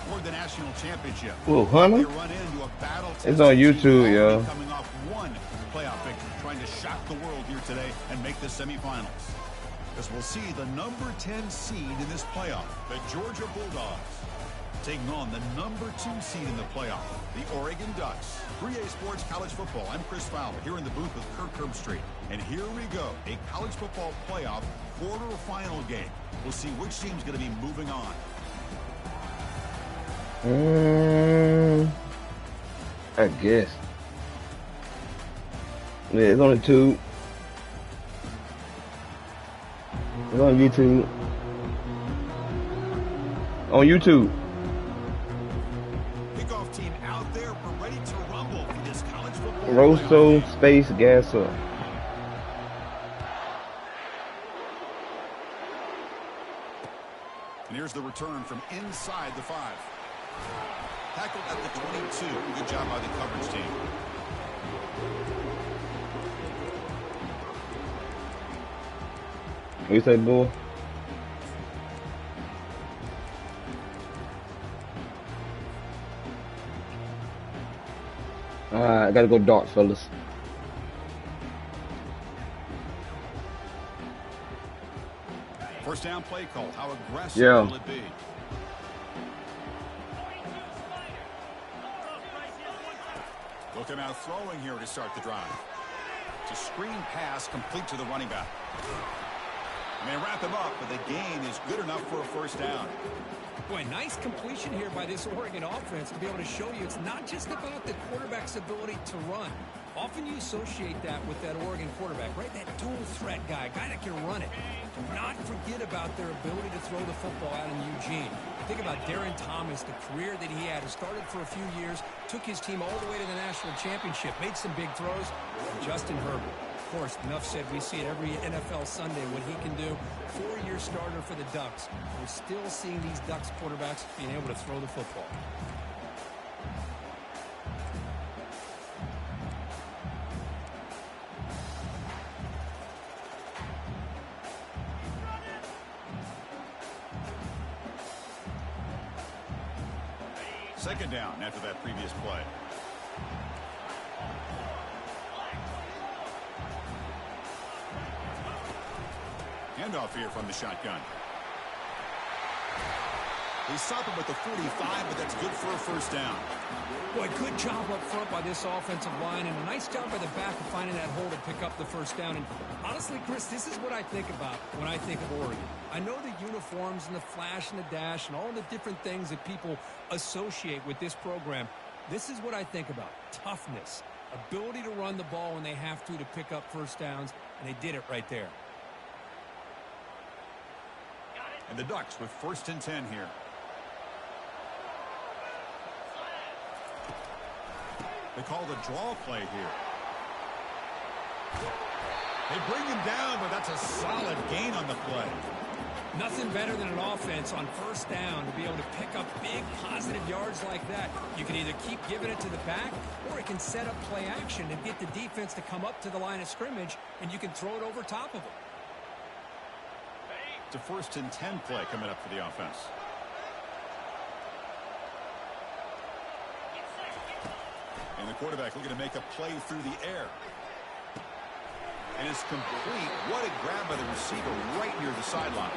toward the national championship. Ooh, Hunter? They run into a battle. It's on YouTube, yo. Coming off one playoff victory, trying to shock the world here today and make the semifinals. As we'll see the number 10 seed in this playoff, the Georgia Bulldogs, taking on the number 2 seed in the playoff, the Oregon Ducks. 3A Sports College Football. I'm Chris Fowler here in the booth with Kirk Herbstreit. And here we go, a college football playoff quarterfinal game. We'll see which team's going to be moving on. I guess. Yeah, it's only 2. It's on YouTube. On YouTube. Kickoff team out there. We're ready to rumble for this college football. Rosso Space Gasser. And here's the return from inside the 5. Tackled at the 22. Good job by the coverage team. What you say, Bull? I gotta go dark, fellas. First down play call. How aggressive will it be? Looking out throwing here to start the drive. It's a screen pass complete to the running back. And they wrap him up, but the gain is good enough for a first down. Boy, nice completion here by this Oregon offense to be able to show you it's not just about the quarterback's ability to run. Often you associate that with that Oregon quarterback, right? That dual threat guy, a guy that can run it. Do not forget about their ability to throw the football out in Eugene. Think about Darren Thomas, the career that he had. He started for a few years, took his team all the way to the national championship, made some big throws. And Justin Herbert. Of course, enough said, we see it every NFL Sunday what he can do. 4-year starter for the Ducks. We're still seeing these Ducks quarterbacks being able to throw the football. Second down after that previous play. Handoff here from the shotgun. They stop him with the 45, but that's good for a first down. Boy, good job up front by this offensive line, and a nice job by the back of finding that hole to pick up the first down. And honestly, Chris, this is what I think about when I think of Oregon. I know the uniforms and the flash and the dash and all the different things that people associate with this program. This is what I think about. Toughness, ability to run the ball when they have to pick up first downs, and they did it right there. And the Ducks with 1st and 10 here. They call the draw play here. They bring him down, but that's a solid gain on the play. Nothing better than an offense on first down to be able to pick up big positive yards like that. You can either keep giving it to the back, or it can set up play action and get the defense to come up to the line of scrimmage, and you can throw it over top of them. It's a 1st and 10 play coming up for the offense. And the quarterback looking to make a play through the air. And it's complete. What a grab by the receiver right near the sideline.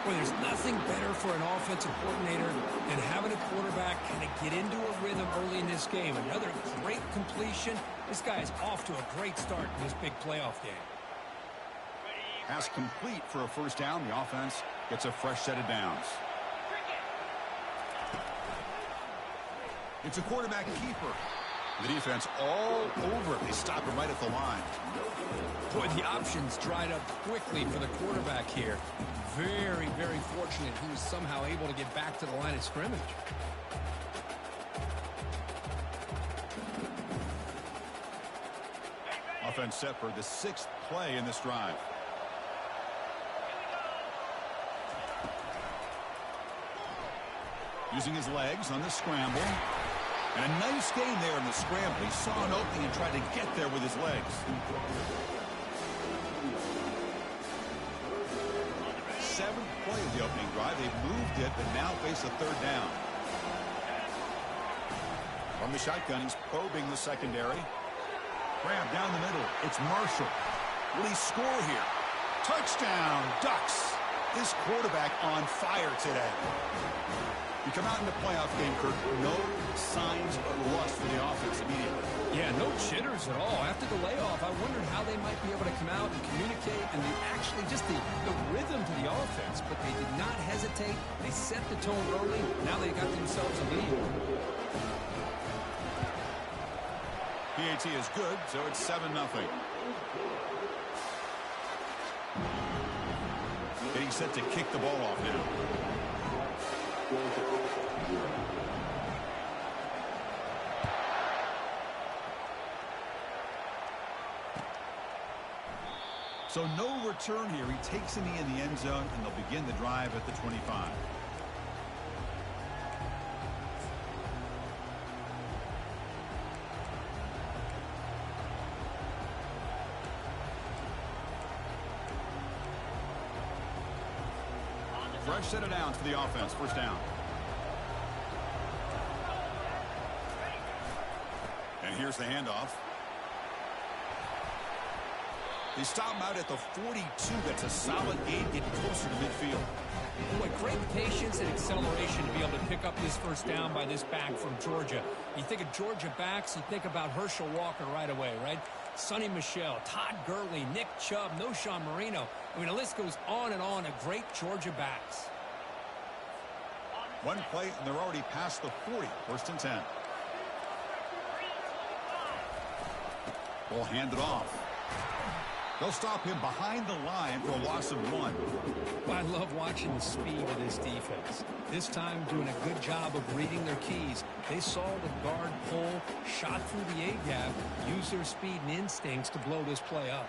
Well, there's nothing better for an offensive coordinator than having a quarterback kind of get into a rhythm early in this game. Another great completion. This guy is off to a great start in this big playoff game. Pass complete for a first down. The offense gets a fresh set of downs. It's a quarterback keeper. The defense all over it. They stop him right at the line. Boy, the options dried up quickly for the quarterback here. Very, very fortunate he was somehow able to get back to the line of scrimmage. Offense set for the 6th play in this drive. Using his legs on the scramble. And a nice gain there in the scramble. He saw an opening and tried to get there with his legs. 7th play of the opening drive. They've moved it, but now face a 3rd down. From the shotgun, he's probing the secondary. Grab down the middle. It's Marshall. Will he score here? Touchdown, Ducks. This quarterback on fire today. You come out in the playoff game, Kirk, no signs of rust for the offense immediately. Yeah, no jitters at all. After the layoff, I wondered how they might be able to come out and communicate and actually just the rhythm to the offense. But they did not hesitate. They set the tone early. Now they got themselves a lead. PAT is good, so it's 7-0. Getting set to kick the ball off now. So no return here. He takes a knee in the end zone, and they'll begin the drive at the 25. Fresh set of downs for the offense. First down. And here's the handoff. They stop him out at the 42. That's a solid gain, getting closer to midfield. Boy, great patience and acceleration to be able to pick up this first down by this back from Georgia. You think of Georgia backs, you think about Herschel Walker right away, right? Sonny Michel, Todd Gurley, Nick Chubb, Noshawn Marino. I mean, the list goes on and on of great Georgia backs. One play, and they're already past the 40. First and 10. Ball handed off. They'll stop him behind the line for a loss of 1. Well, I love watching the speed of this defense. This time doing a good job of reading their keys. They saw the guard pull, shot through the A-gap, used their speed and instincts to blow this play up.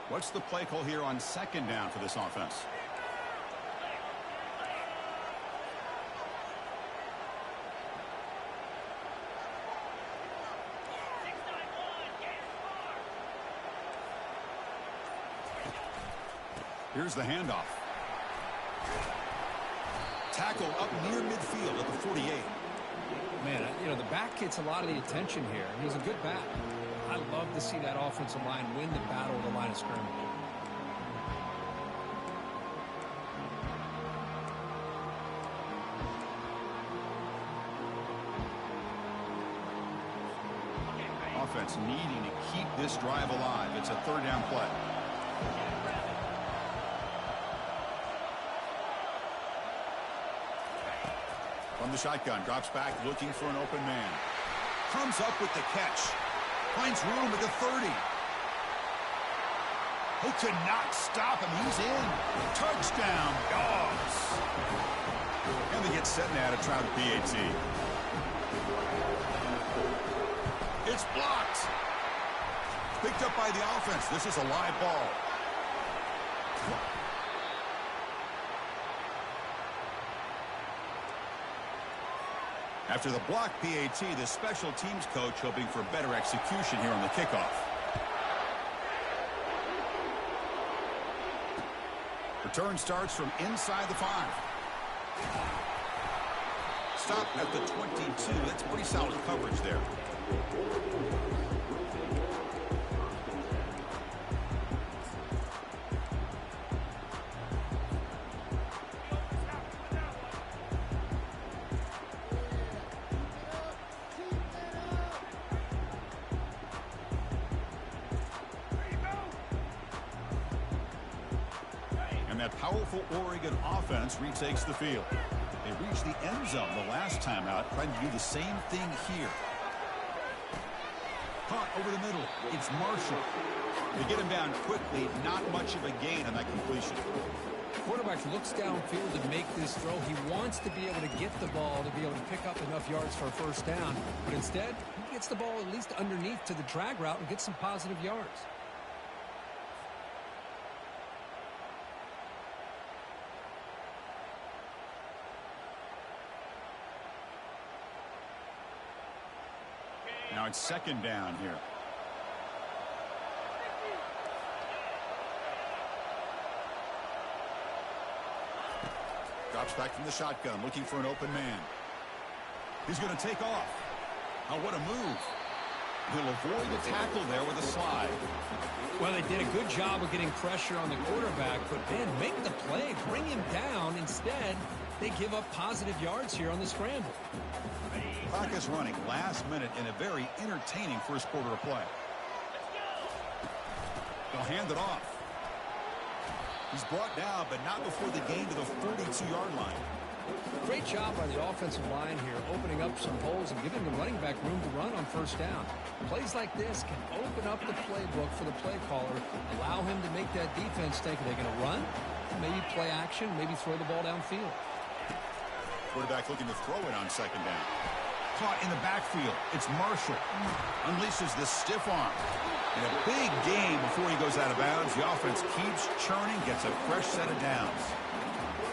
What's the play call here on second down for this offense? Here's the handoff. Tackle up near midfield at the 48. Man, you know, the back gets a lot of the attention here. He's a good back. I love to see that offensive line win the battle of the line of scrimmage. Offense needing to keep this drive alive. It's a third down play. From the shotgun, drops back looking for an open man. Comes up with the catch. Finds room at the 30. Who could not stop him? He's in. Touchdown, Dogs. And they get set now to try the PAT. It's blocked. Picked up by the offense. This is a live ball. After the block PAT, the special teams coach hoping for better execution here on the kickoff. Return starts from inside the 5. Stop at the 22. That's pretty solid coverage there. That powerful Oregon offense retakes the field. They reached the end zone the last time out, trying to do the same thing here. Caught over the middle. It's Marshall. They get him down quickly. Not much of a gain on that completion. Quarterback looks downfield to make this throw. He wants to be able to get the ball to be able to pick up enough yards for a first down. But instead, he gets the ball at least underneath to the drag route and gets some positive yards. Now it's second down here. Drops back from the shotgun, looking for an open man. He's going to take off. Oh, what a move. He'll avoid the tackle there with a slide. Well, they did a good job of getting pressure on the quarterback, but then make the play, bring him down. Instead, they give up positive yards here on the scramble. Clock is running last minute in a very entertaining first quarter of play. They'll hand it off. He's brought down, but not before the gain to the 42-yard line. Great job by the offensive line here, opening up some holes and giving the running back room to run on first down. Plays like this can open up the playbook for the play caller, allow him to make that defense think, are they going to run? Maybe play action, maybe throw the ball downfield. Quarterback looking to throw it on second down. Caught in the backfield. It's Marshall. Unleashes the stiff arm. And a big gain before he goes out of bounds. The offense keeps churning, gets a fresh set of downs.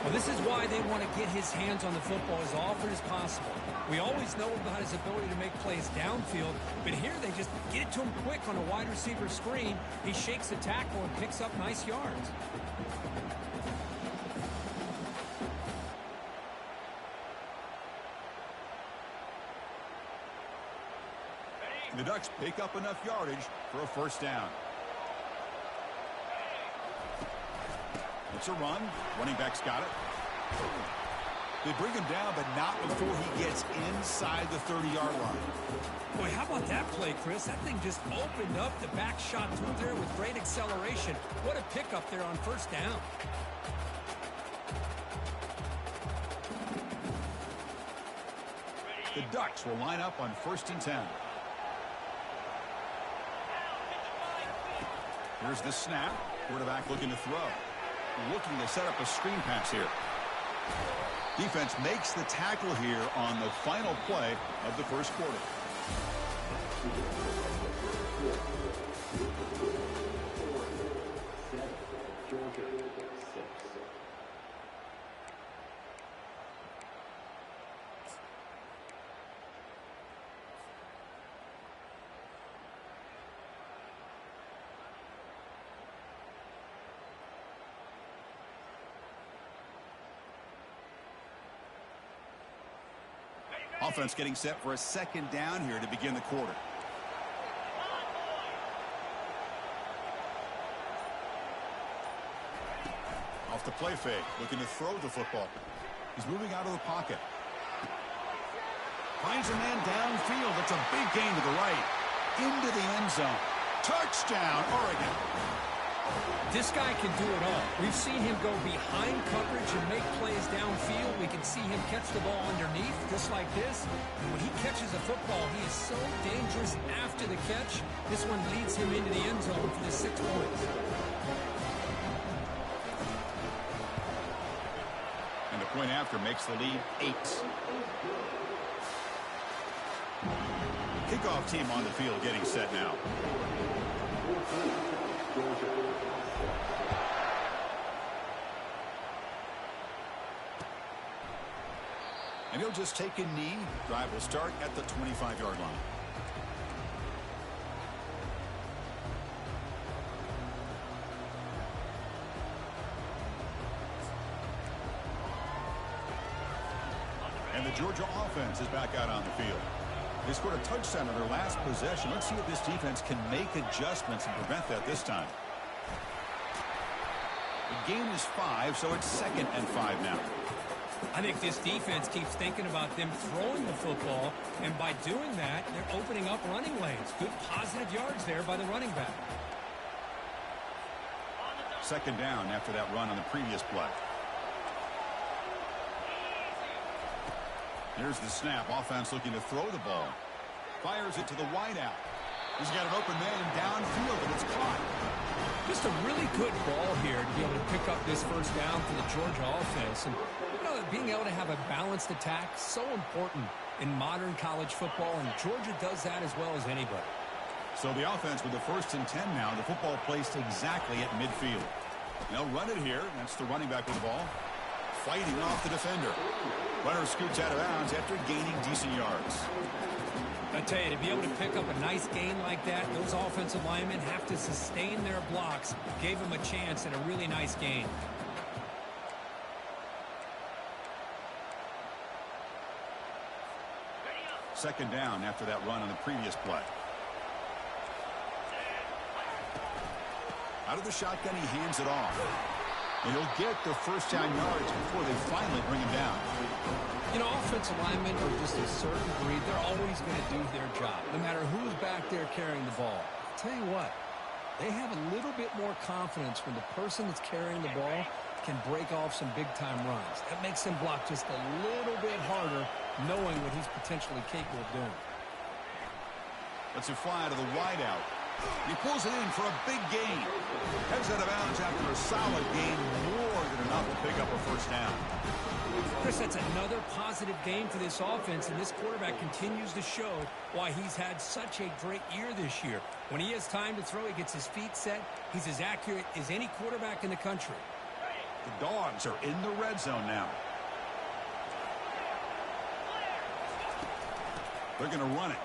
Well, this is why they want to get his hands on the football as often as possible. We always know about his ability to make plays downfield, but here they just get it to him quick on a wide receiver screen. He shakes the tackle and picks up nice yards. The Ducks pick up enough yardage for a first down. It's a run. Running back's got it. They bring him down, but not before he gets inside the 30-yard line. Boy, how about that play, Chris? That thing just opened up the back shot through there with great acceleration. What a pickup there on first down. The Ducks will line up on 1st and 10. Here's the snap. Quarterback looking to throw. Looking to set up a screen pass here. Defense makes the tackle here on the final play of the first quarter. Offense getting set for a second down here to begin the quarter. Off the play fake, looking to throw the football. He's moving out of the pocket. Finds a man downfield. It's a big gain to the right. Into the end zone. Touchdown, Oregon. This guy can do it all. We've seen him go behind coverage and make plays downfield. We can see him catch the ball underneath, just like this. And when he catches a football, he is so dangerous after the catch. This one leads him into the end zone for the 6 points. And the point after makes the lead 8. Kickoff team on the field getting set now. And he'll just take a knee. Drive will start at the 25-yard line. And the Georgia offense is back out on the field. They scored a touchdown in their last possession. Let's see if this defense can make adjustments and prevent that this time. The game is 5, so it's 2nd and 5 now. I think this defense keeps thinking about them throwing the football, and by doing that, they're opening up running lanes. Good positive yards there by the running back. 2nd down after that run on the previous play. Here's the snap. Offense looking to throw the ball. Fires it to the wideout. He's got an open man downfield, and it's caught. Just a really good ball here to be able to pick up this first down for the Georgia offense. And you know, being able to have a balanced attack, so important in modern college football, and Georgia does that as well as anybody. So the offense with the 1st and 10 now. The football placed exactly at midfield. They'll run it here. That's the running back with the ball. Fighting off the defender. Runner scoots out of bounds after gaining decent yards. I tell you, to be able to pick up a nice gain like that, those offensive linemen have to sustain their blocks. Gave him a chance and a really nice gain. Second down after that run on the previous play. Out of the shotgun, he hands it off. And he'll get the first down yards before they finally bring him down. You know, offensive linemen are just a certain breed. They're always going to do their job, no matter who's back there carrying the ball. I'll tell you what, they have a little bit more confidence when the person that's carrying the ball can break off some big-time runs. That makes him block just a little bit harder, knowing what he's potentially capable of doing. Let's it fly to the wideout. He pulls it in for a big gain. Heads out of bounds after a solid gain, more than enough to pick up a first down. Chris, that's another positive game for this offense, and this quarterback continues to show why he's had such a great year this year. When he has time to throw, he gets his feet set. He's as accurate as any quarterback in the country. The Dogs are in the red zone now. They're going to run it.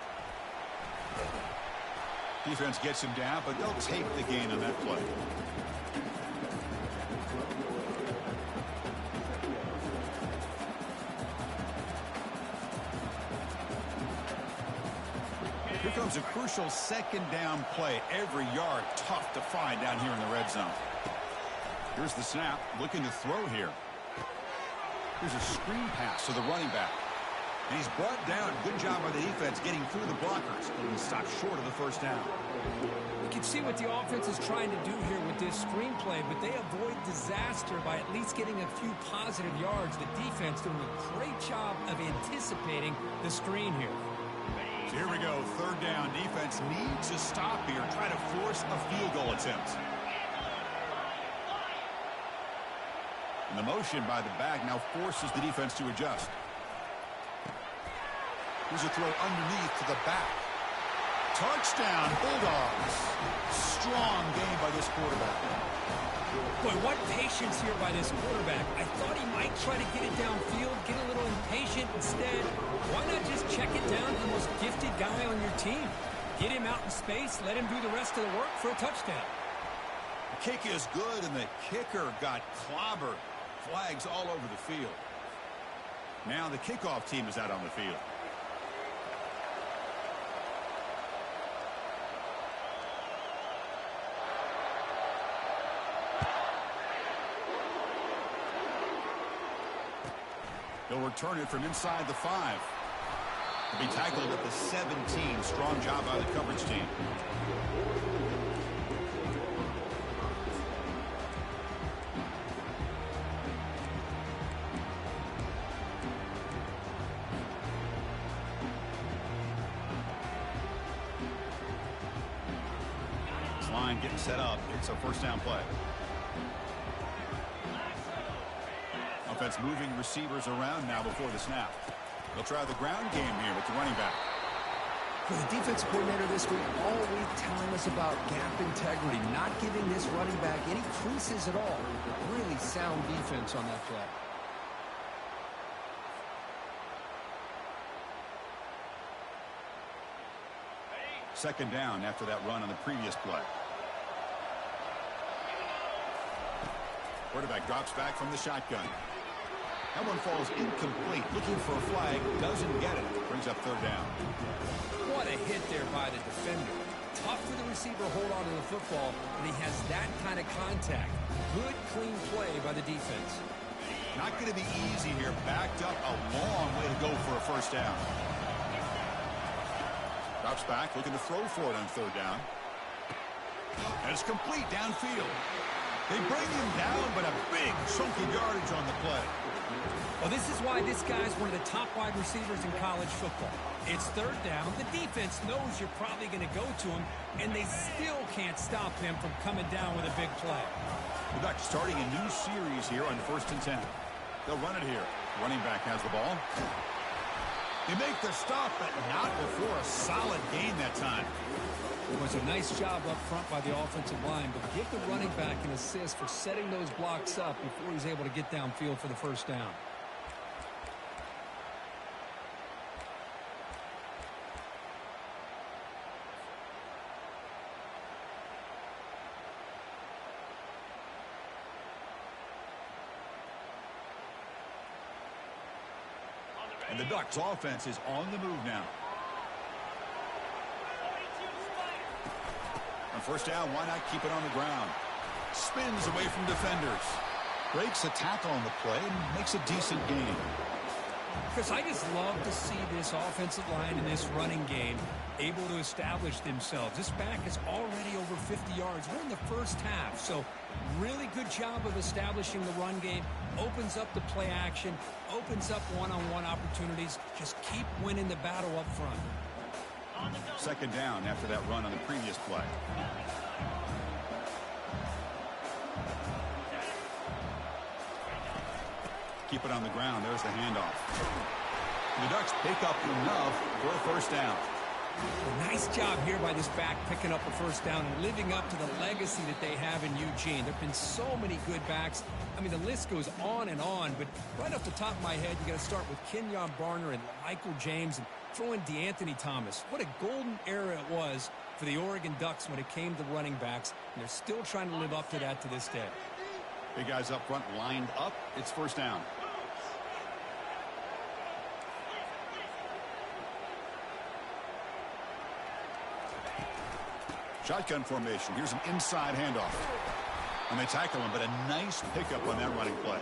Defense gets him down, but they'll take the gain on that play. Here comes a crucial second down play. Every yard tough to find down here in the red zone. Here's the snap, looking to throw here. Here's a screen pass to the running back. And he's brought down. Good job by the defense getting through the blockers. And he stopped short of the first down. You can see what the offense is trying to do here with this screenplay, but they avoid disaster by at least getting a few positive yards. The defense doing a great job of anticipating the screen here. So here we go. Third down. Defense needs to stop here. Try to force a field goal attempt. And the motion by the back now forces the defense to adjust. Here's a throw underneath to the back. Touchdown, Bulldogs. Strong game by this quarterback. Boy, what patience here by this quarterback. I thought he might try to get it downfield, get a little impatient. Instead, why not just check it down to the most gifted guy on your team? Get him out in space, let him do the rest of the work for a touchdown. The kick is good, and the kicker got clobbered. Flags all over the field. Now the kickoff team is out on the field. He'll return it from inside the 5. He'll be tackled at the 17. Strong job by the coverage team. This line getting set up. It's a first down play. Offense moving receivers around now before the snap. They'll try the ground game here with the running back. For the defensive coordinator this week, all week telling us about gap integrity, not giving this running back any creases at all. Really sound defense on that play. Second down after that run on the previous play. Quarterback drops back from the shotgun. That one falls incomplete. Looking for a flag. Doesn't get it. Brings up third down. What a hit there by the defender. Tough for the receiver to hold on to the football, and he has that kind of contact. Good, clean play by the defense. Not going to be easy here. Backed up a long way to go for a first down. Drops back, looking to throw for it on third down. And it's complete downfield. They bring him down, but a big chunky yardage on the play. Well, this is why this guy's one of the top wide receivers in college football. It's third down. The defense knows you're probably going to go to him, and they still can't stop him from coming down with a big play. The Ducks starting a new series here on 1st and 10. They'll run it here. Running back has the ball. They make the stop, but not before a solid gain that time. It was a nice job up front by the offensive line, but give the running back an assist for setting those blocks up before he's able to get downfield for the first down. And the Ducks offense is on the move now. On first down, why not keep it on the ground? Spins away from defenders. Breaks a tackle on the play and makes a decent gain. Chris, I just love to see this offensive line in this running game able to establish themselves. This back is already over 50 yards. We're in the first half, so really good job of establishing the run game. Opens up the play action, opens up one-on-one opportunities. Just keep winning the battle up front. Second down after that run on the previous play. Keep it on the ground. There's the handoff. The Ducks pick up enough for a first down. Nice job here by this back picking up a first down and living up to the legacy that they have in Eugene. There have been so many good backs. I mean, the list goes on, but right off the top of my head, you got to start with Kenyon Barner and Michael James and throw in DeAnthony Thomas. What a golden era it was for the Oregon Ducks when it came to running backs, and they're still trying to live up to that to this day. Big guys up front lined up. It's first down. Shotgun formation. Here's an inside handoff. And they tackle him, but a nice pickup on that running play.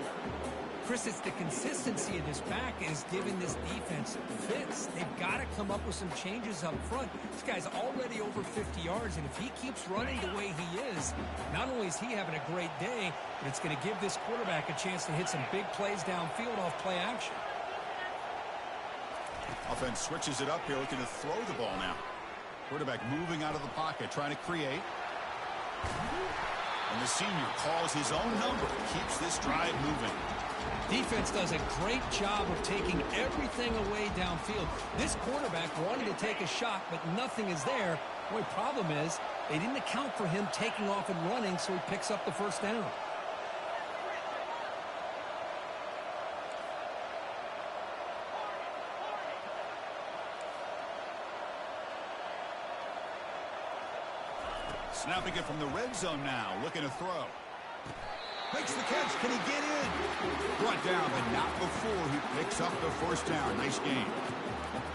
Chris, it's the consistency of this back is giving this defense fits. They've got to come up with some changes up front. This guy's already over 50 yards, and if he keeps running the way he is, not only is he having a great day, but it's going to give this quarterback a chance to hit some big plays downfield off play action. Offense switches it up here, looking to throw the ball now. Quarterback moving out of the pocket, trying to create. And the senior calls his own number, keeps this drive moving. Defense does a great job of taking everything away downfield. This quarterback wanted to take a shot, but nothing is there. The only problem is they didn't account for him taking off and running, so he picks up the first down. Snapping it from the red zone now, looking to throw. Makes the catch. Can he get in? Brought down, but not before he picks up the first down. Nice game.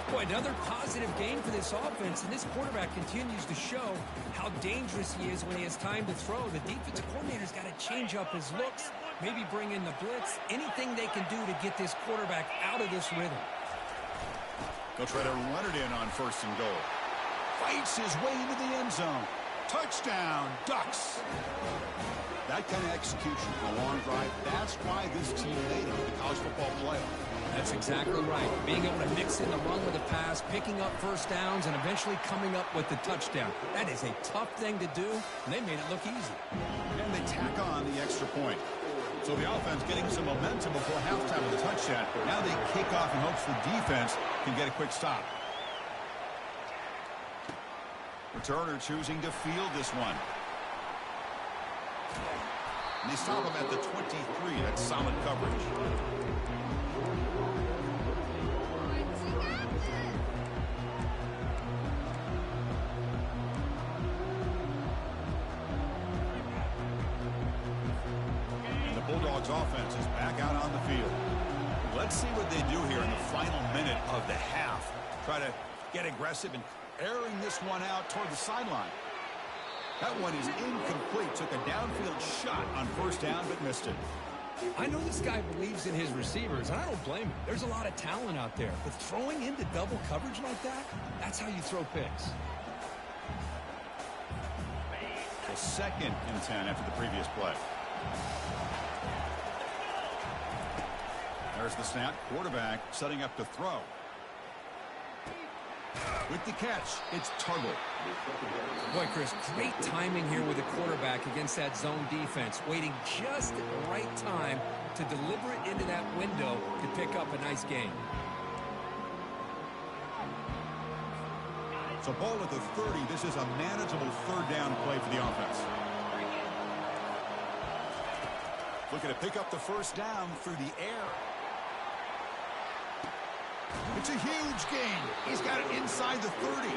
Boy, another positive game for this offense, and this quarterback continues to show how dangerous he is when he has time to throw. The defensive coordinator's got to change up his looks, maybe bring in the blitz, anything they can do to get this quarterback out of this rhythm. They'll try to run it in on first and goal. Fights his way into the end zone. Touchdown, Ducks. That kind of execution for a long drive, that's why this team made it to the college football playoff. That's exactly right. Being able to mix in the run with a pass, picking up first downs, and eventually coming up with the touchdown. That is a tough thing to do, and they made it look easy. And they tack on the extra point. So the offense getting some momentum before halftime with a touchdown. Now they kick off in hopes the defense can get a quick stop. Returner choosing to field this one. And they stop him at the 23. That's solid coverage. And the Bulldogs offense is back out on the field. Let's see what they do here in the final minute of the half. Try to get aggressive and airing this one out toward the sideline. That one is incomplete. Took a downfield shot on first down, but missed it. I know this guy believes in his receivers, and I don't blame him. There's a lot of talent out there. But throwing into double coverage like that, that's how you throw picks. So 2nd and 10 after the previous play. There's the snap. Quarterback setting up to throw. With the catch, it's Tuggle. Boy, Chris, great timing here with the quarterback against that zone defense, waiting just at the right time to deliver it into that window to pick up a nice gain. So ball at the 30. This is a manageable third down play for the offense. Looking to pick up the first down through the air. It's a huge gain. He's got it inside the 30.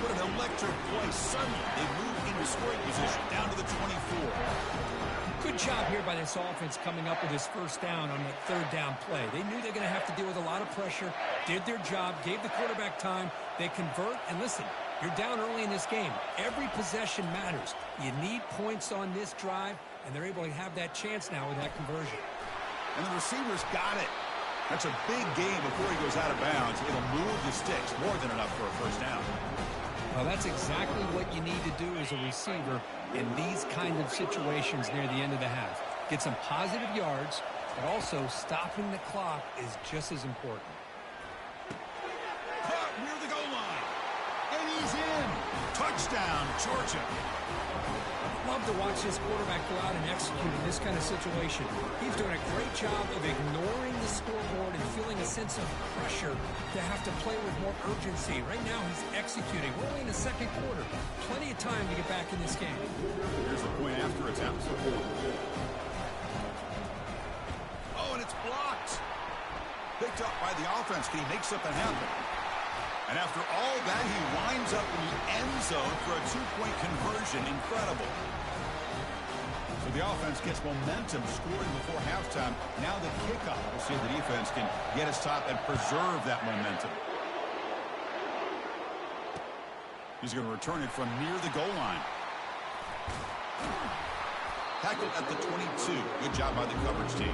What an electric play. Suddenly, they move into scoring position down to the 24. Good job here by this offense coming up with his first down on that third down play. They knew they were going to have to deal with a lot of pressure, did their job, gave the quarterback time. They convert, and listen, you're down early in this game. Every possession matters. You need points on this drive, and they're able to have that chance now with that conversion. And the receivers got it. That's a big gain before he goes out of bounds. It'll move the sticks, more than enough for a first down. Well, that's exactly what you need to do as a receiver in these kind of situations near the end of the half. Get some positive yards, but also stopping the clock is just as important. Caught near the goal line. And he's in. Touchdown, Georgia. Love to watch this quarterback go out and execute in this kind of situation. He's doing a great job of ignoring the scoreboard and feeling a sense of pressure to have to play with more urgency. Right now, he's executing. We're only in the second quarter. Plenty of time to get back in this game. Here's the point after attempt. Oh, and it's blocked. Picked up by the offense. Can he make something happen? And after all that, he winds up in the end zone for a two-point conversion. Incredible. So the offense gets momentum scoring before halftime. Now the kickoff. We'll see if the defense can get a stop and preserve that momentum. He's going to return it from near the goal line. Tackled at the 22. Good job by the coverage team.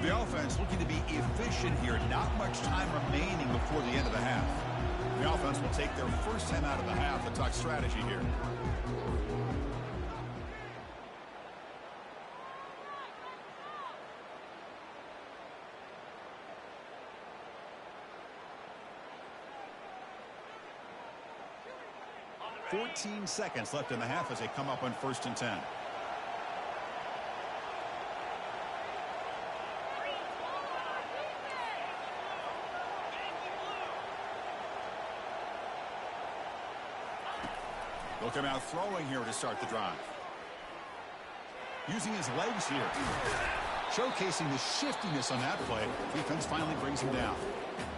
The offense looking to be efficient here. Not much time remaining before the end of the half. The offense will take their first time out of the half to talk strategy here. "14 seconds left in the half as they come up on 1st and 10. They'll come out throwing here to start the drive. Using his legs here. Showcasing the shiftiness on that play. Defense finally brings him down.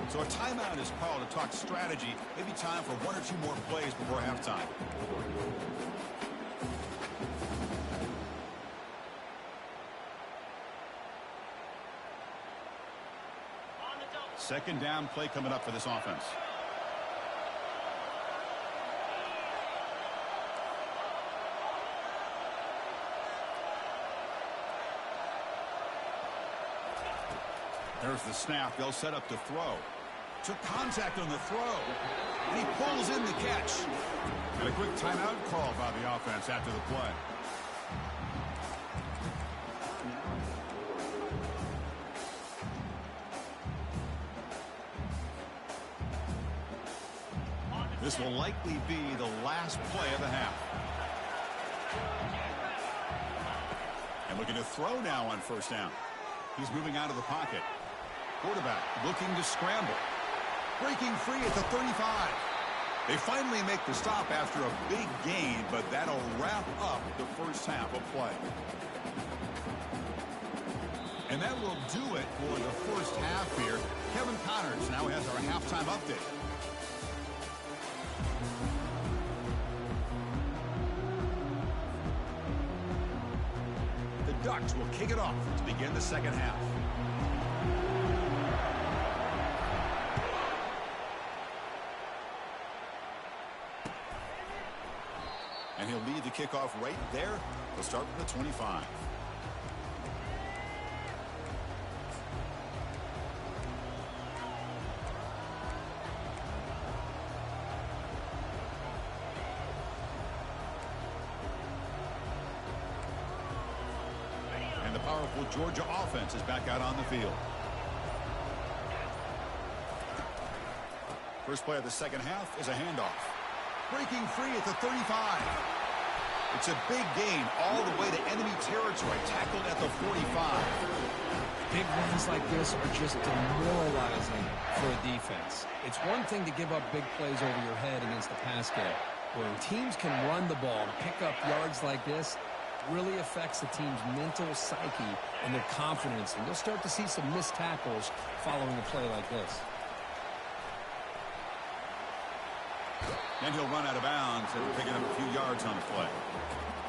So a timeout is called to talk strategy. Maybe time for one or two more plays before halftime. Second down play coming up for this offense. There's the snap. They'll set up to throw. Took contact on the throw. And he pulls in the catch. And a quick timeout call by the offense after the play. This will likely be the last play of the half. And looking to throw now on 1st down. He's moving out of the pocket. Quarterback looking to scramble. Breaking free at the 35. They finally make the stop after a big gain, but that'll wrap up the first half of play. And that will do it for the first half here. Kevin Connors now has our halftime update. The Ducks will kick it off to begin the second half. And he'll lead the kickoff right there. He'll start from the 25. And the powerful Georgia offense is back out on the field. First play of the second half is a handoff. Breaking free at the 35. It's a big gain all the way to enemy territory, tackled at the 45. Big runs like this are just demoralizing for a defense. It's one thing to give up big plays over your head against the pass game. When teams can run the ball and pick up yards like this, it really affects the team's mental psyche and their confidence. And you'll start to see some missed tackles following a play like this. And he'll run out of bounds and picking up a few yards on the play.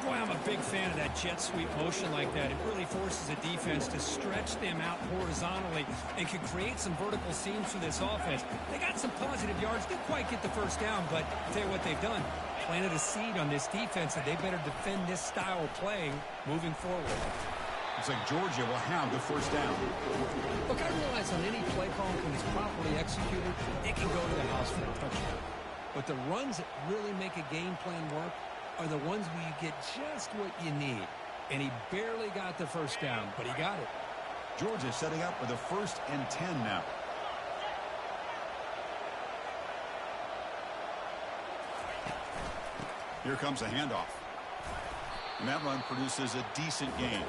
Boy, I'm a big fan of that jet sweep motion like that. It really forces a defense to stretch them out horizontally and can create some vertical seams for this offense. They got some positive yards. Didn't quite get the first down, but I'll tell you what they've done. Planted a seed on this defense that they better defend this style of playing moving forward. Looks like Georgia will have the first down. Look, I realize on any play call, when it's properly executed, it can go to the house for a touchdown. But the runs that really make a game plan work are the ones where you get just what you need. And he barely got the first down, but he got it. Georgia setting up with a 1st and 10 now. Here comes a handoff. And that run produces a decent gain.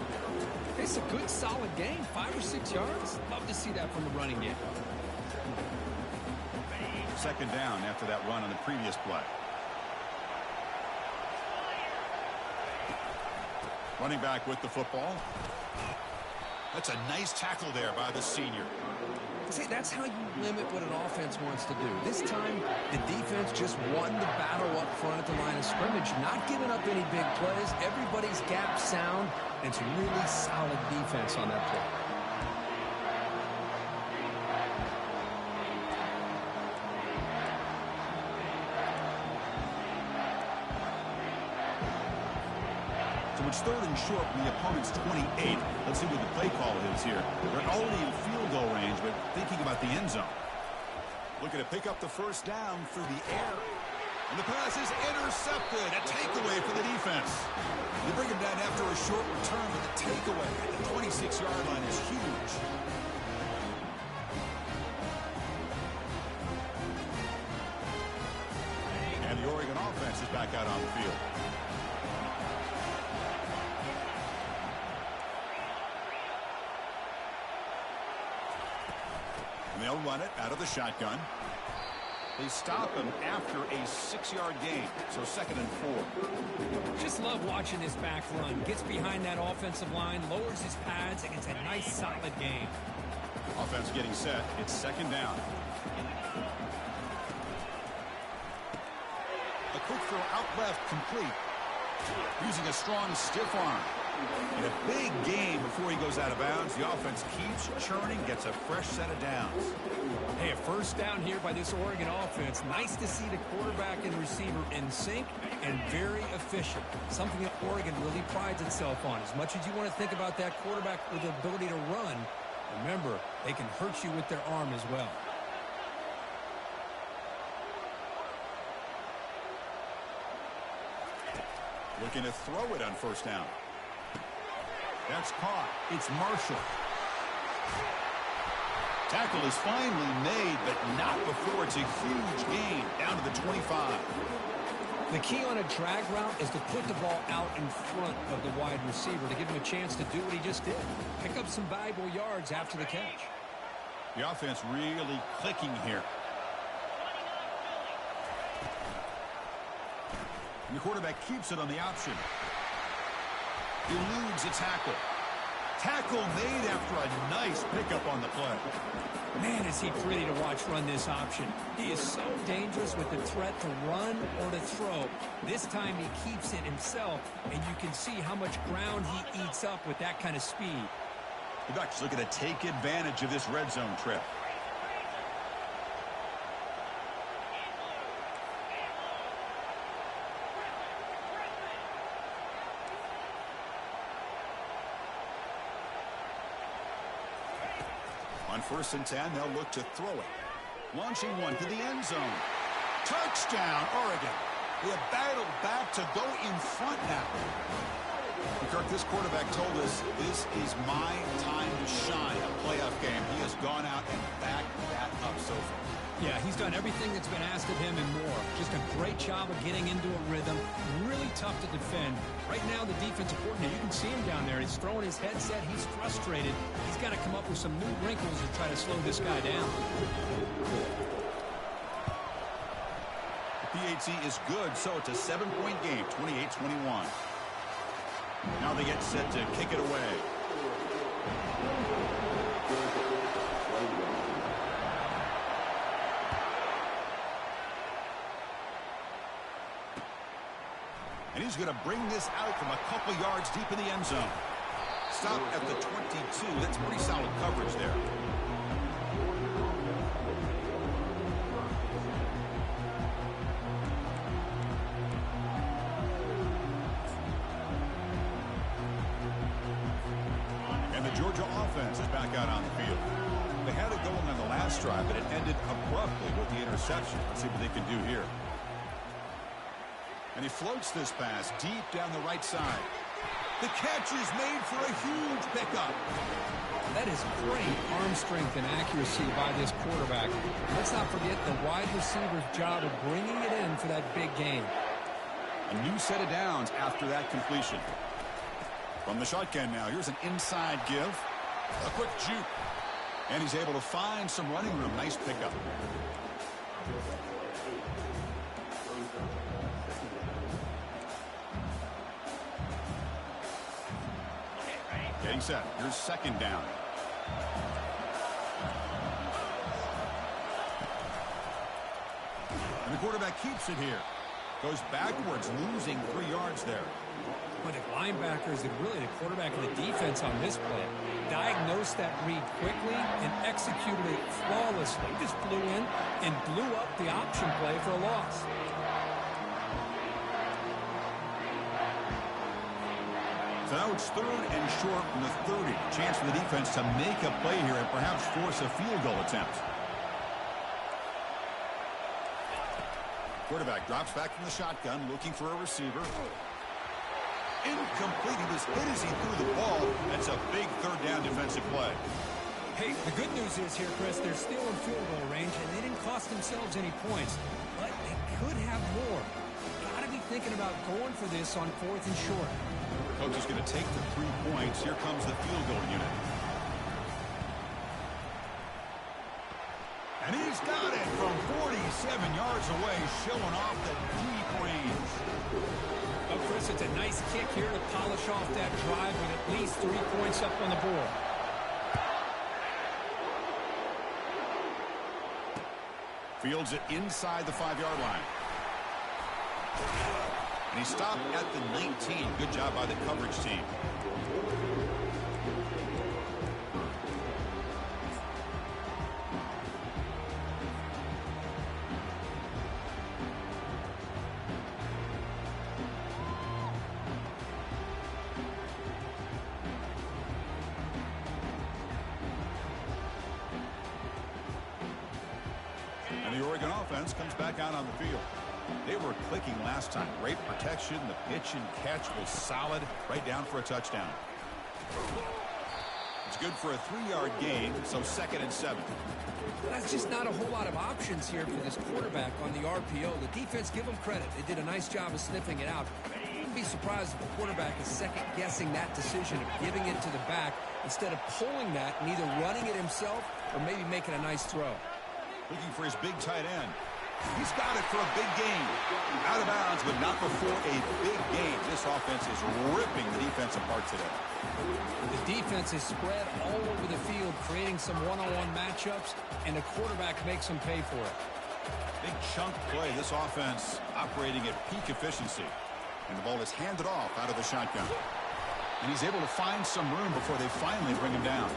It's a good, solid gain. 5 or 6 yards. Love to see that from the running game. 2nd down after that run on the previous play. Running back with the football. That's a nice tackle there by the senior. See, that's how you limit what an offense wants to do. This time, the defense just won the battle up front at the line of scrimmage, not giving up any big plays. Everybody's gap sound, and it's really solid defense on that play. It's 3rd and short from the opponent's 28. Let's see what the play call is here. They're already in field goal range, but thinking about the end zone. Looking to pick up the first down through the air. And the pass is intercepted. A takeaway for the defense. They bring him down after a short return, but the takeaway at the 26-yard line is huge. And the Oregon offense is back out on the field. And they'll run it out of the shotgun. They stop him after a 6-yard gain, so 2nd and 4. Just love watching this back run. Gets behind that offensive line, lowers his pads, and gets a nice, solid gain. Offense getting set. It's 2nd down. A quick throw out left, complete. Using a strong stiff arm. And a big gain before he goes out of bounds. The offense keeps churning, gets a fresh set of downs. Hey, a first down here by this Oregon offense. Nice to see the quarterback and receiver in sync and very efficient. Something that Oregon really prides itself on. As much as you want to think about that quarterback with the ability to run, remember, they can hurt you with their arm as well. Looking to throw it on first down. That's caught. It's Marshall. Tackle is finally made, but not before it's a huge gain down to the 25. The key on a drag route is to put the ball out in front of the wide receiver to give him a chance to do what he just did. Pick up some valuable yards after the catch. The offense really clicking here. And the quarterback keeps it on the option. Eludes a tackle. Tackle made after a nice pickup on the play. Man, is he pretty to watch run this option. He is so dangerous with the threat to run or to throw. This time he keeps it himself, and you can see how much ground he eats up with that kind of speed. The Ducks looking to take advantage of this red zone trip. On 1st and 10, they'll look to throw it. Launching one to the end zone. Touchdown, Oregon. They have battled back to go in front now. Kirk, this quarterback told us this is my time to shine, a playoff game. He has gone out and backed that up so far. Yeah, he's done everything that's been asked of him and more. Just a great job of getting into a rhythm. Really tough to defend. Right now, the defensive coordinator, you can see him down there. He's throwing his headset. He's frustrated. He's got to come up with some new wrinkles to try to slow this guy down. PAT is good, so it's a 7-point game, 28-21. Now they get set to kick it away. And he's going to bring this out from a couple yards deep in the end zone. Stop at the 22. That's pretty solid coverage there. And the Georgia offense is back out on the field. They had it going on the last drive, but it ended abruptly with the interception. Let's see what they can do here. And he floats this pass deep down the right side. The catch is made for a huge pickup. That is great arm strength and accuracy by this quarterback. Let's not forget the wide receiver's job of bringing it in for that big game. A new set of downs after that completion. From the shotgun now, here's an inside give. A quick juke. And he's able to find some running room. Nice pickup. Getting set. Here's second down. And the quarterback keeps it here. Goes backwards, losing 3 yards there. But the linebackers and really the quarterback and the defense on this play diagnosed that read quickly and executed it flawlessly. Just flew in and blew up the option play for a loss. So now it's 3rd and short from the 30. Chance for the defense to make a play here and perhaps force a field goal attempt. Quarterback drops back from the shotgun, looking for a receiver. Incomplete. He was hit as he threw the ball. That's a big 3rd down defensive play. Hey, the good news is here, Chris, they're still in field goal range, and they didn't cost themselves any points. But they could have more. Got to be thinking about going for this on 4th and short. Coach is going to take the 3 points. Here comes the field goal unit. And he's got it from 47 yards away, showing off the deep range. Oh, Chris, it's a nice kick here to polish off that drive with at least 3 points up on the board. Fields it inside the 5-yard line. And he stopped at the 19. Good job by the coverage team. And the Oregon offense comes back out on the field. They were clicking last time. Great protection. The pitch and catch was solid. Right down for a touchdown. It's good for a 3-yard gain, so 2nd and 7. That's just not a whole lot of options here for this quarterback on the RPO. The defense, give them credit. They did a nice job of sniffing it out. I wouldn't be surprised if the quarterback is second-guessing that decision of giving it to the back instead of pulling that and either running it himself or maybe making a nice throw. Looking for his big tight end. He's got it for a big gain. Out of bounds, but not before a big gain. This offense is ripping the defense apart today. The defense is spread all over the field, creating some one-on-one matchups, and the quarterback makes them pay for it. Big chunk play. This offense operating at peak efficiency. And the ball is handed off out of the shotgun. And he's able to find some room before they finally bring him down.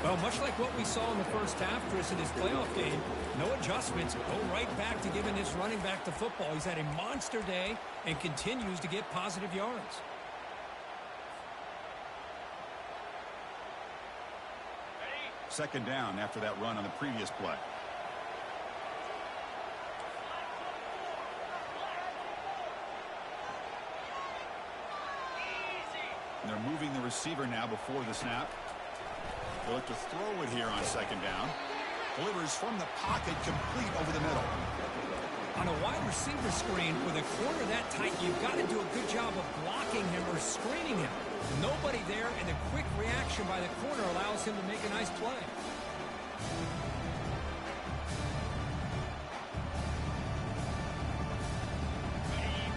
Well, much like what we saw in the first half, Chris, in this playoff game, no adjustments. Go right back to giving this running back the football. He's had a monster day and continues to get positive yards. Second down after that run on the previous play. And they're moving the receiver now before the snap. They look to throw it here on second down. Delivers from the pocket, complete over the middle. On a wide receiver screen with a corner that tight, you've got to do a good job of blocking him or screening him. Nobody there, and the quick reaction by the corner allows him to make a nice play.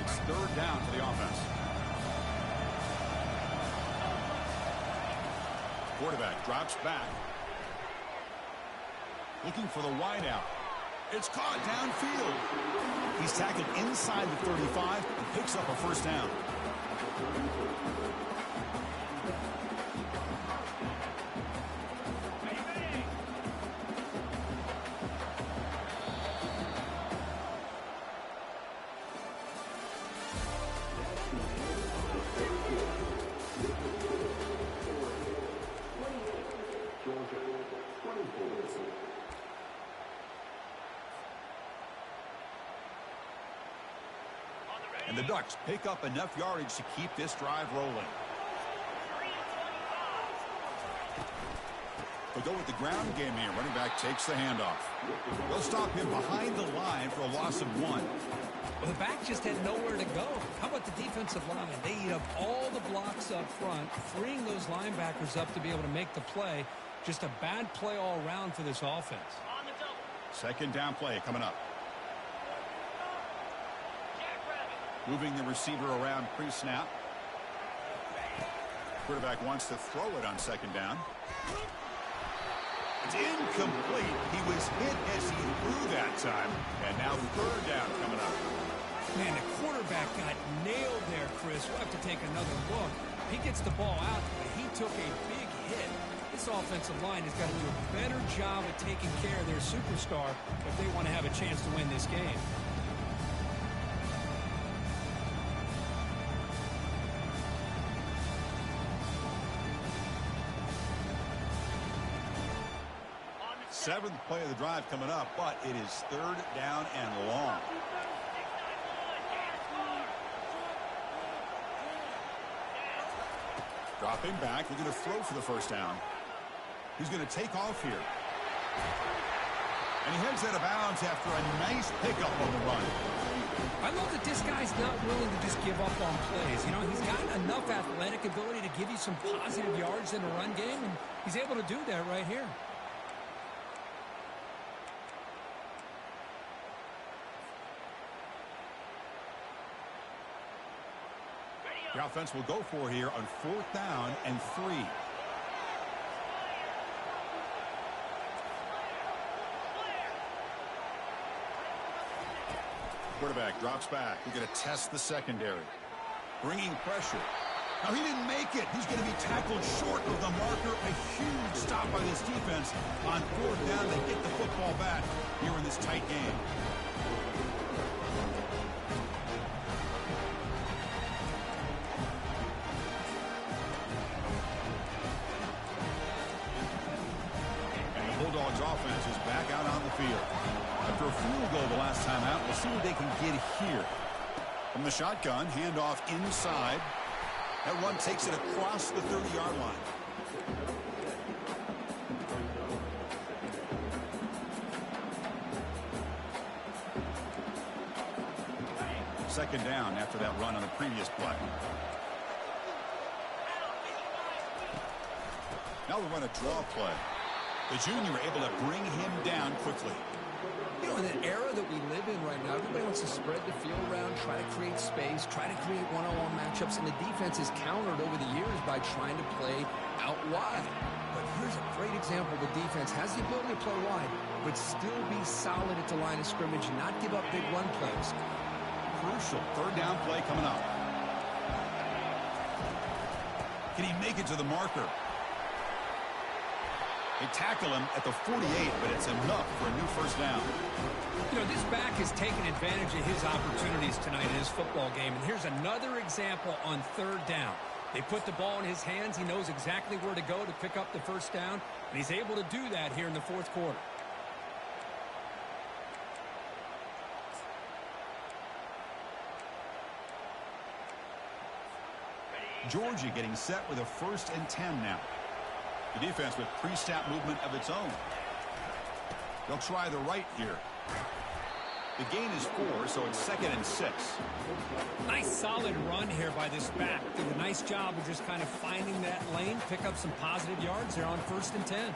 It's third down for the offense. Quarterback drops back. Looking for the wideout. It's caught downfield. He's tackled inside the 35 and picks up a first down. And the Ducks pick up enough yardage to keep this drive rolling. They go with the ground game here. Running back takes the handoff. They'll stop him behind the line for a loss of 1. Well, the back just had nowhere to go. How about the defensive line? They eat up all the blocks up front, freeing those linebackers up to be able to make the play. Just a bad play all around for this offense. Second down play coming up. Moving the receiver around pre-snap. Quarterback wants to throw it on second down. It's incomplete. He was hit as he threw that time. And now third down coming up. Man, the quarterback got nailed there, Chris. We'll have to take another look. He gets the ball out, but he took a big hit. This offensive line has got to do a better job of taking care of their superstar if they want to have a chance to win this game. Seventh play of the drive coming up, but it is third down and long. Dropping back, looking to throw for the first down. He's going to take off here. And he heads out of bounds after a nice pickup on the run. I love that this guy's not willing to just give up on plays. You know, he's got enough athletic ability to give you some positive yards in the run game, and he's able to do that right here. The offense will go for here on fourth down and 3. Quarterback drops back. We're going to test the secondary. Bringing pressure. Now, he didn't make it. He's going to be tackled short of the marker. A huge stop by this defense on fourth down. They get the football back here in this tight game. Bulldogs offense is back out on the field. After a field goal the last time out, we'll see what they can get here. From the shotgun, handoff inside. That run takes it across the 30-yard line. Second down after that run on the previous play. Now we run a draw play. The junior able to bring him down quickly. You know, in the era that we live in right now, everybody wants to spread the field around, try to create space, try to create one-on-one matchups, and the defense is countered over the years by trying to play out wide. But here's a great example. The defense has the ability to play wide, but still be solid at the line of scrimmage and not give up big run plays. Crucial third down play coming up. Can he make it to the marker? They tackle him at the 48, but it's enough for a new first down. You know, this back has taken advantage of his opportunities tonight in his football game. And here's another example on third down. They put the ball in his hands. He knows exactly where to go to pick up the first down. And he's able to do that here in the fourth quarter. Georgia getting set with a 1st and 10 now. The defense with pre-snap movement of its own. They'll try the right here. The gain is 4, so it's 2nd and 6. Nice solid run here by this back. Did a nice job of just kind of finding that lane, pick up some positive yards there on 1st and 10.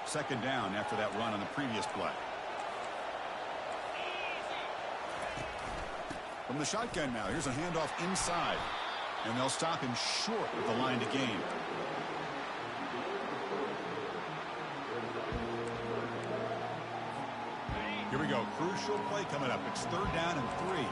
Second down after that run on the previous play. From the shotgun now, here's a handoff inside. And they'll stop him short with the line to gain. Here we go. Crucial play coming up. It's 3rd down and 3.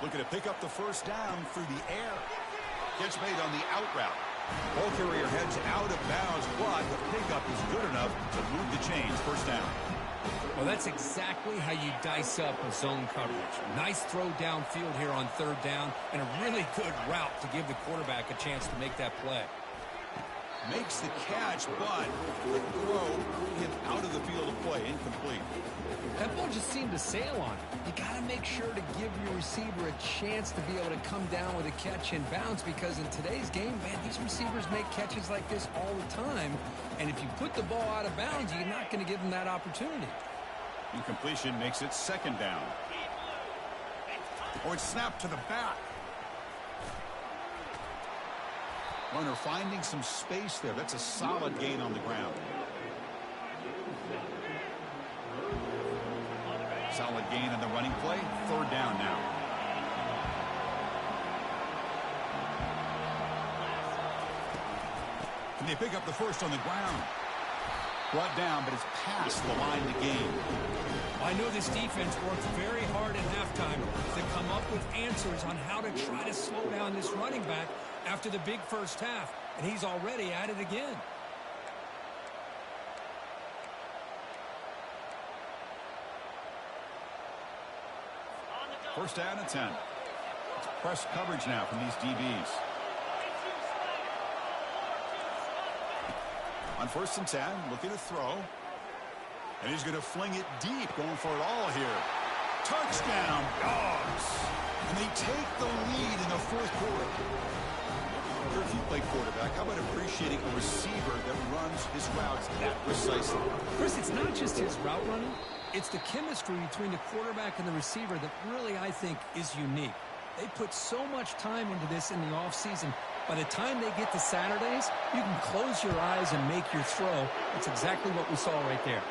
Looking to pick up the 1st down through the air. Catch made on the out route. Ball carrier heads out of bounds, but the pickup is good enough to move the chains. 1st down. Well, that's exactly how you dice up a zone coverage. Nice throw downfield here on 3rd down, and a really good route to give the quarterback a chance to make that play. Makes the catch, but the throw hit out of the field of play, incomplete. That ball just seemed to sail on it. You got to make sure to give your receiver a chance to be able to come down with a catch and bounce, because in today's game, man, these receivers make catches like this all the time. And if you put the ball out of bounds, you're not going to give them that opportunity. Incompletion makes it 2nd down. Oh, it's snapped to the back. Runner finding some space there. That's a solid gain on the ground. Solid gain on the running play. 3rd down now. Can they pick up the 1st on the ground? Brought down, but it's past the line to gain. I know this defense worked very hard at halftime to come up with answers on how to try to slow down this running back after the big 1st half, and he's already at it again. First down and 10. It's press coverage now from these DBs. On 1st and 10, looking to throw. And he's going to fling it deep, going for it all here. Touchdown, Dogs! And they take the lead in the 4th quarter. If you play quarterback, how about appreciating a receiver that runs his routes that precisely? Chris, it's not just his route running. It's the chemistry between the quarterback and the receiver that really, I think, is unique. They put so much time into this in the offseason. By the time they get to Saturdays, you can close your eyes and make your throw. That's exactly what we saw right there.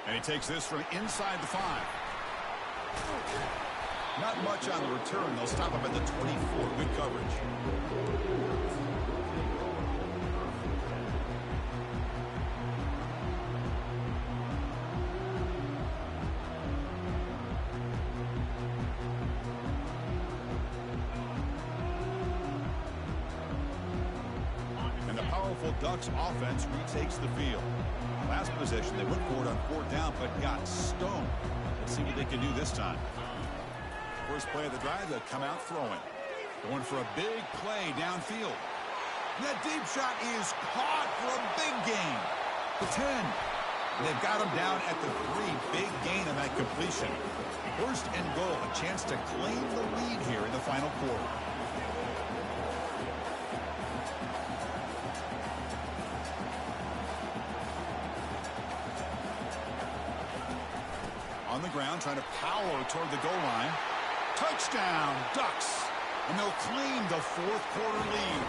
And he takes this from inside the 5. Not much on the return. They'll stop him at the 24. Good coverage. And the powerful Ducks offense retakes the field. Last possession, they went for it on 4th down, but got stoned. Let's see what they can do this time. First play of the drive, they'll come out throwing. Going for a big play downfield. And that deep shot is caught for a big gain. The 10. And they've got him down at the 3. Big gain on that completion. 1st and goal. A chance to claim the lead here in the final quarter. On the ground, trying to power toward the goal line. Touchdown, Ducks. And they'll claim the 4th quarter lead.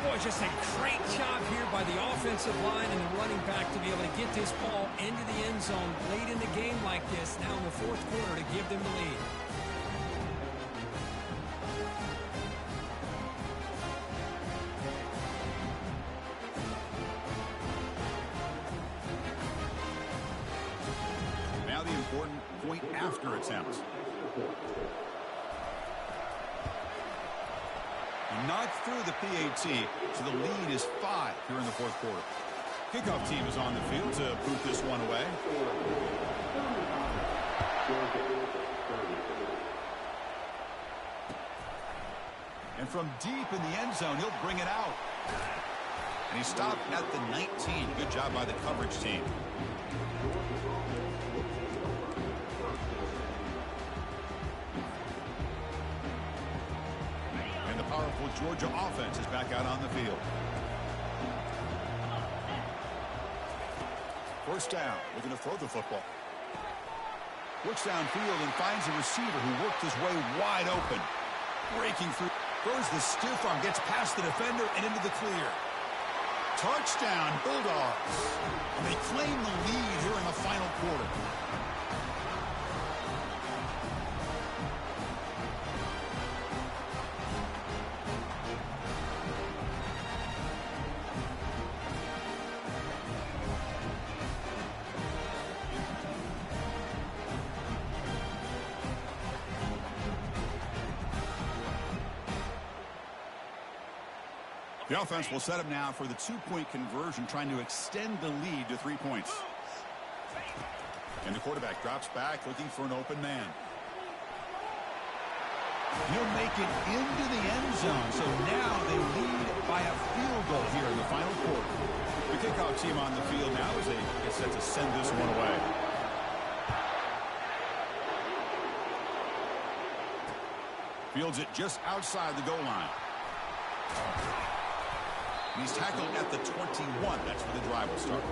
Boy, just a great job here by the offensive line and the running back to be able to get this ball into the end zone late in the game like this, now in the 4th quarter, to give them the lead. Now the important point after attempt. Knocked through the PAT, so the lead is 5 here in the 4th quarter. Kickoff team is on the field to boot this one away. And from deep in the end zone, he'll bring it out. And he stopped at the 19. Good job by the coverage team. And the powerful Georgia offense is back out on the field. First down, looking to throw the football. Looks downfield and finds a receiver who worked his way wide open. Breaking through, throws the stiff arm, gets past the defender and into the clear. Touchdown, Bulldogs. And they claim the lead here in the final quarter. The offense will set up now for the two-point conversion, trying to extend the lead to 3 points. And the quarterback drops back, looking for an open man. He'll make it into the end zone, so now they lead by a field goal here in the final quarter. The kickoff team on the field now as they get set to send this one away. Fields it just outside the goal line. He's tackled at the 21. That's where the drive will start.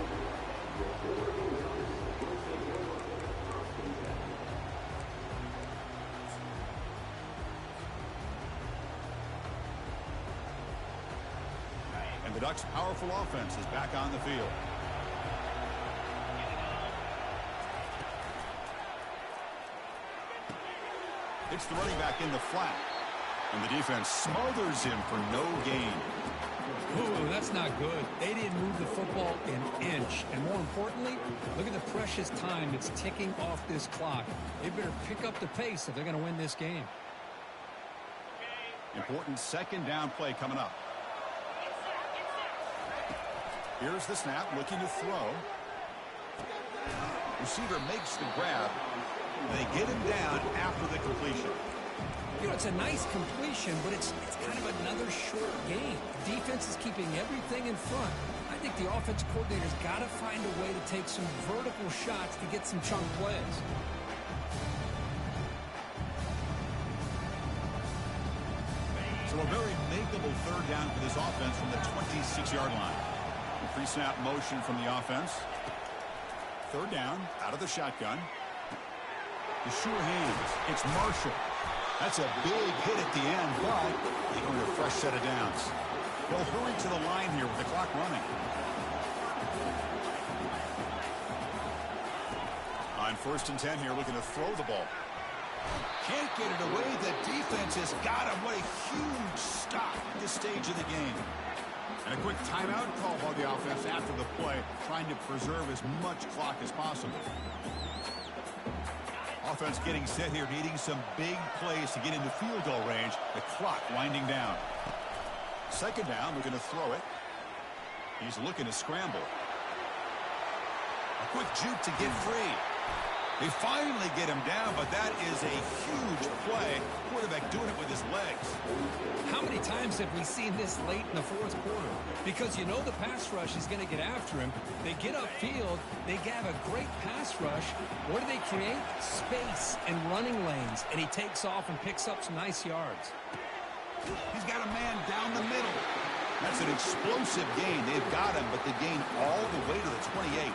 And the Ducks' powerful offense is back on the field. It's the running back in the flat. And the defense smothers him for no gain. Ooh, that's not good. They didn't move the football an inch. And more importantly, look at the precious time that's ticking off this clock. They better pick up the pace if they're going to win this game. Important second down play coming up. Here's the snap, looking to throw. Receiver makes the grab. They get him down after the completion. You know, it's a nice completion, but it's kind of another short game. The defense is keeping everything in front. I think the offensive coordinator's got to find a way to take some vertical shots to get some chunk plays. So a very makeable third down for this offense from the 26-yard line. Pre-snap motion from the offense. Third down, out of the shotgun. The sure hands. It's Marshall. That's a big hit at the end, but they go to a fresh set of downs. They'll hurry to the line here with the clock running. On 1st and 10 here, looking to throw the ball. Can't get it away. The defense has got him. What a huge stop at this stage of the game. And a quick timeout call by the offense after the play, trying to preserve as much clock as possible. Offense getting set here, needing some big plays to get into field goal range. The clock winding down. Second down, looking to throw it. He's looking to scramble. A quick juke to get free. They finally get him down, but that is a huge play. Quarterback doing it with his legs. How many times have we seen this late in the fourth quarter? Because you know the pass rush is going to get after him. They get upfield. They have a great pass rush. What do they create? Space and running lanes. And he takes off and picks up some nice yards. He's got a man down the middle. That's an explosive gain. They've got him, but they gain all the way to the 28.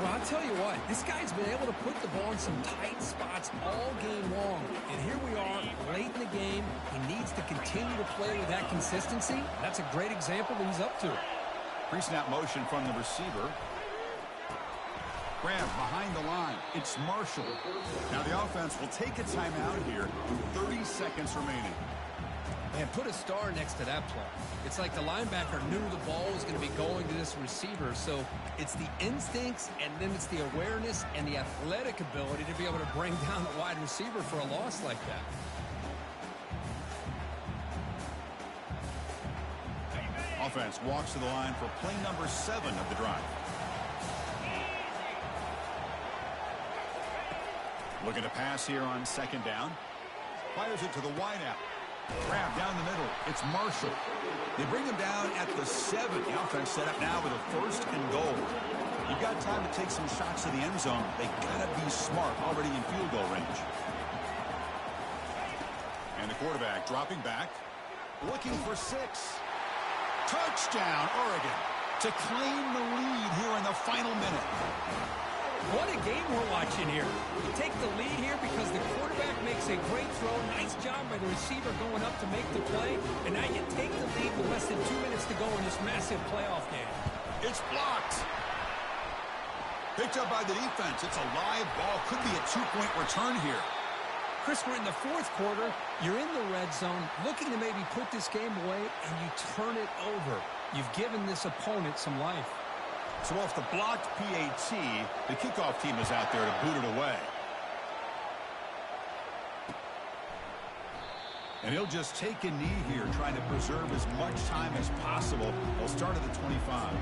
Well, I'll tell you what, this guy's been able to put the ball in some tight spots all game long. And here we are, late in the game. He needs to continue to play with that consistency. That's a great example that he's up to. Pre-snap motion from the receiver. Grab behind the line. It's Marshall. Now the offense will take a timeout here with 30 seconds remaining. And put a star next to that play. It's like the linebacker knew the ball was going to be going to this receiver. So it's the instincts, and then it's the awareness and the athletic ability to be able to bring down the wide receiver for a loss like that. Offense walks to the line for play number 7 of the drive. Looking to pass here on second down. Fires it to the wideout. Grab down the middle. It's Marshall. They bring him down at the 7. The offense set up now with a 1st and goal. You've got time to take some shots to the end zone. They got to be smart already in field goal range. And the quarterback dropping back. Looking for 6. Touchdown, Oregon, to claim the lead here in the final minute. What a game we're watching here. You take the lead here because the quarterback makes a great throw. Nice job by the receiver going up to make the play. And now you take the lead with less than 2 minutes to go in this massive playoff game. It's blocked. Picked up by the defense. It's a live ball. Could be a 2-point return here. Chris, we're in the 4th quarter. You're in the red zone, looking to maybe put this game away, and you turn it over. You've given this opponent some life. So off the blocked PAT, the kickoff team is out there to boot it away. And he'll just take a knee here, trying to preserve as much time as possible. They'll start at the 25.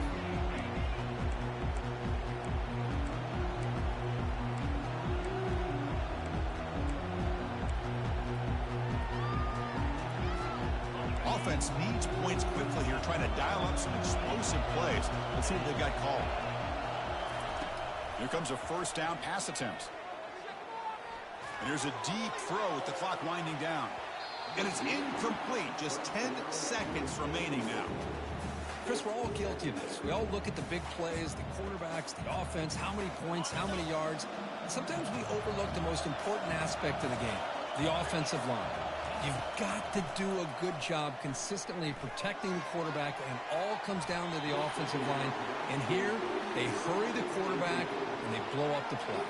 Offense needs points quickly here, trying to dial up some explosive plays. Let's see if they've got called. Here comes a 1st down pass attempt. And here's a deep throw with the clock winding down. And it's incomplete. Just 10 seconds remaining now. Chris, we're all guilty of this. We all look at the big plays, the quarterbacks, the offense, how many points, how many yards. And sometimes we overlook the most important aspect of the game, the offensive line. You've got to do a good job consistently protecting the quarterback, and all comes down to the offensive line. And here, they hurry the quarterback, and they blow up the play.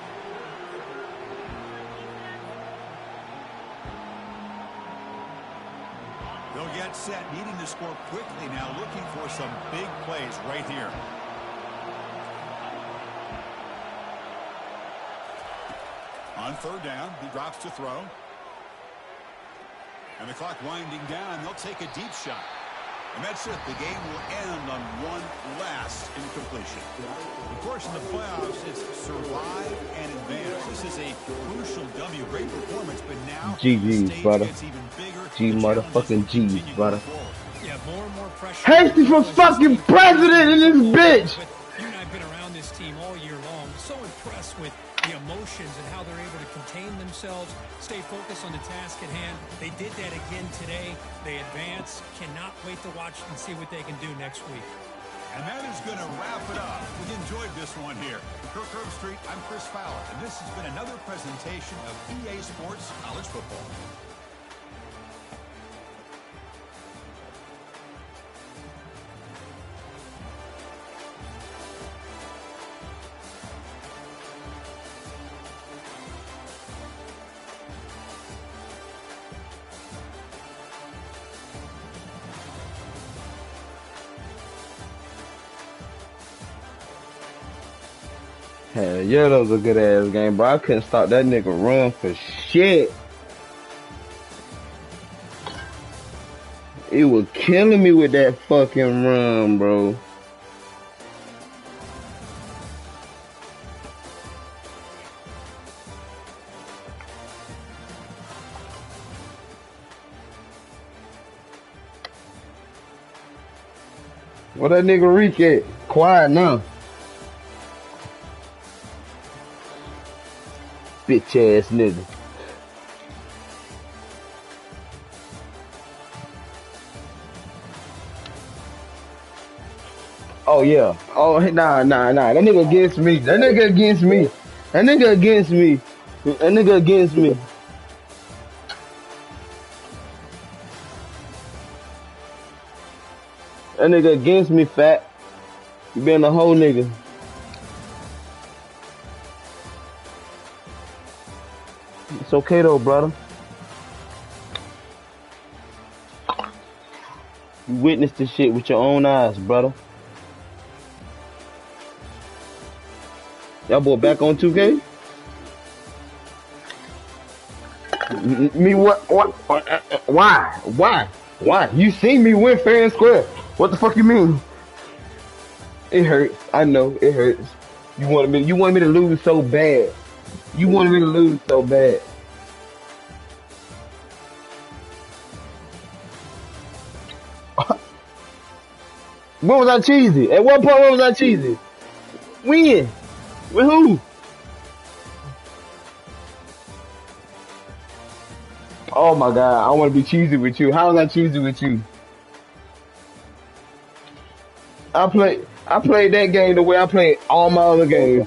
They'll get set, needing to score quickly now, looking for some big plays right here. On 3rd down, he drops to throw. And the clock winding down, they'll take a deep shot. And that's it. The game will end on one last incompletion. Of course, in the playoffs, it's survive and advance. This is a crucial W. Great performance, but now GG's, the brother. gets even bigger. G motherfucking G's, brother. Yeah, more and more pressure. Hasty for fucking president in this bitch! But you and I have been around this team all year long. So impressed with the emotions and how they're able to contain themselves, stay focused on the task at hand. They did that again today. They advance. Cannot wait to watch and see what they can do next week. And that is going to wrap it up. We enjoyed this one here. For Kirk Street, I'm Chris Fowler, and this has been another presentation of EA Sports College Football. Hell yeah, that was a good ass game, bro. I couldn't stop that nigga run for shit. It was killing me with that fucking run, bro. What that nigga Reek at? Quiet now. Bitch ass nigga. Oh yeah. Oh nah. That nigga against me. That nigga against me. That nigga against me. That nigga against me. That nigga against me, fat. You been a whole nigga. It's okay though, brother. You witnessed this shit with your own eyes, brother. Y'all boy back on 2K? Me what? Why? You seen me win fair and square. What the fuck you mean? It hurts. I know it hurts. You wanted me to lose so bad. You wanted me to lose so bad. When was I cheesy? At what point when was I cheesy? When? With who? Oh my god, I want to be cheesy with you. How was I cheesy with you? I played that game the way I played all my other games.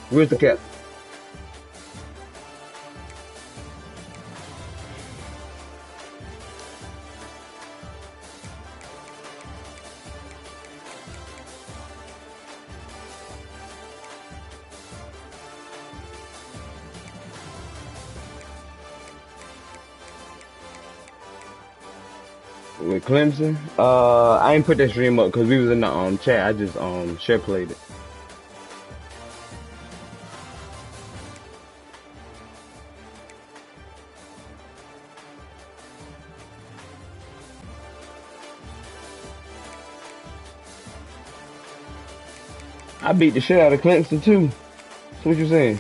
Where's the cap? With Clemson? I ain't put that stream up because we was in the chat. I just share played it. I beat the shit out of Clemson too. So what you saying?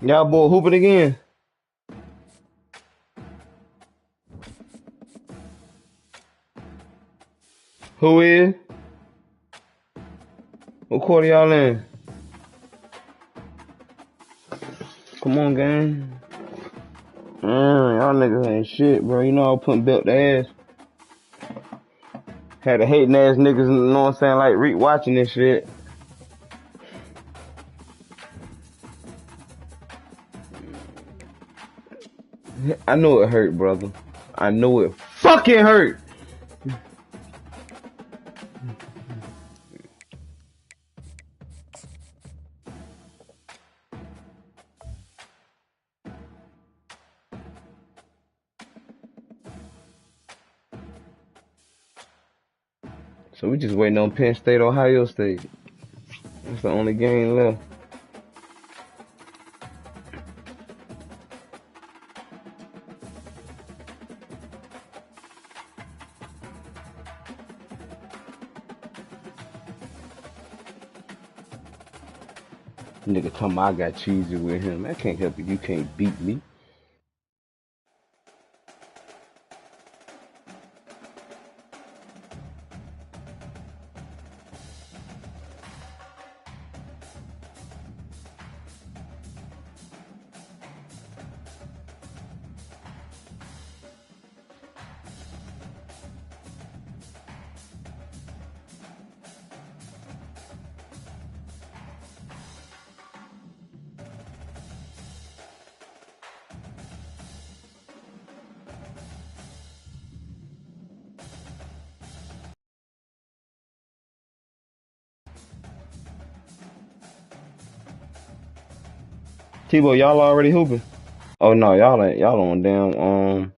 Y'all boy hooping again. Who is? What quarter y'all in? Come on, gang. Y'all niggas ain't shit, bro. You know I was putting belt to ass. Had the hating ass niggas, you know what I'm saying, like Reek watching this shit. I know it hurt, brother. I know it fucking hurt. So we just waiting on Penn State, Ohio State. That's the only game left. Nigga talking about I got cheesy with him. I can't help it. You can't beat me. T-Boy, y'all already hooping? Oh no, y'all ain't. Y'all on damn